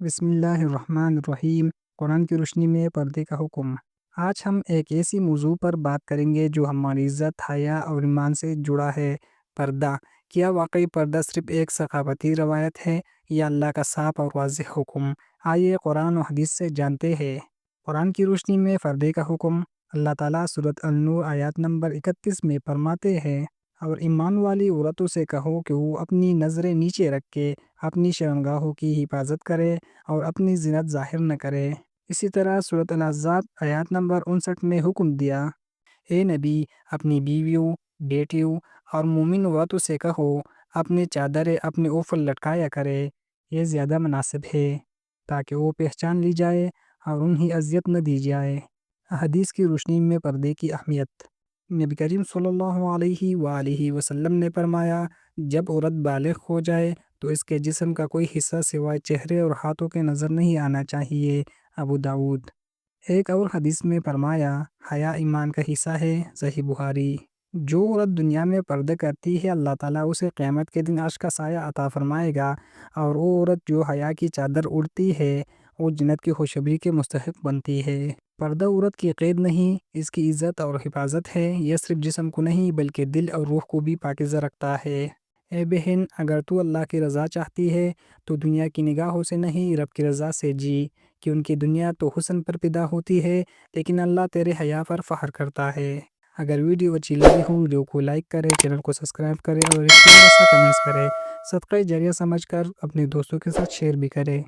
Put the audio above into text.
بسم اللہ الرحمن الرحیم۔ قرآن کی روشنی میں پردے کا حکم۔ آج ہم ایک ایسی موضوع پر بات کریں گے جو ہماری عزت، حیا اور ایمان سے جڑا ہے۔ پردہ۔ کیا واقعی پردہ صرف ایک ثقافتی روایت ہے یا اللہ کا صاف اور واضح حکم؟ آئیے قرآن و حدیث سے جانتے ہیں۔ قرآن کی روشنی میں پردے کا حکم۔ اللہ تعالیٰ سورۃ النور آیات نمبر 31 میں فرماتے ہیں، اور ایمان والی عورتوں سے کہو کہ وہ اپنی نظریں نیچے رکھ کے اپنی شرمگاہوں کی حفاظت کرے اور اپنی زینت ظاہر نہ کرے۔ اسی طرح سورۃ الاحزاب آیات نمبر 59 میں حکم دیا، اے نبی، اپنی بیویوں، بیٹیوں اور مومن عورتوں سے کہو اپنی چادریں اپنے اوپر لٹکایا کرے، یہ زیادہ مناسب ہے تاکہ وہ پہچان لی جائے اور انہیں اذیت نہ دی جائے۔ حدیث کی روشنی میں پردے کی اہمیت۔ نبی کریم صلی اللہ علیہ وآلہ وسلم نے فرمایا، جب عورت بالغ ہو جائے تو اس کے جسم کا کوئی حصہ سوائے چہرے اور ہاتھوں کے نظر نہیں آنا چاہیے۔ ابو داؤد۔ ایک اور حدیث میں فرمایا، حیا ایمان کا حصہ ہے۔ صحیح بخاری۔ جو عورت دنیا میں پردہ کرتی ہے، اللہ تعالیٰ اسے قیامت کے دن عرش کا سایہ عطا فرمائے گا، اور وہ عورت جو حیا کی چادر اوڑھتی ہے وہ جنت کی خوشبو کے مستحق بنتی ہے۔ پردہ عورت کی قید نہیں، اس کی عزت اور حفاظت ہے۔ یہ صرف جسم کو نہیں بلکہ دل اور روح کو بھی پاکیزہ رکھتا ہے۔ اے بہن، اگر تو اللہ کی رضا چاہتی ہے تو دنیا کی نگاہوں سے نہیں، رب کی رضا سے جی، کیونکہ دنیا تو حسن پر پیدا ہوتی ہے لیکن اللہ تیرے حیا پر فخر کرتا ہے۔ اگر ویڈیو اچھی لگی ہو، ویڈیو کو لائک کرے، چینل کو سبسکرائب کرے اور ایک پیارا سا کمنٹس کرے۔ صدقہ جاریہ سمجھ کر اپنے دوستوں کے ساتھ شیئر بھی کرے۔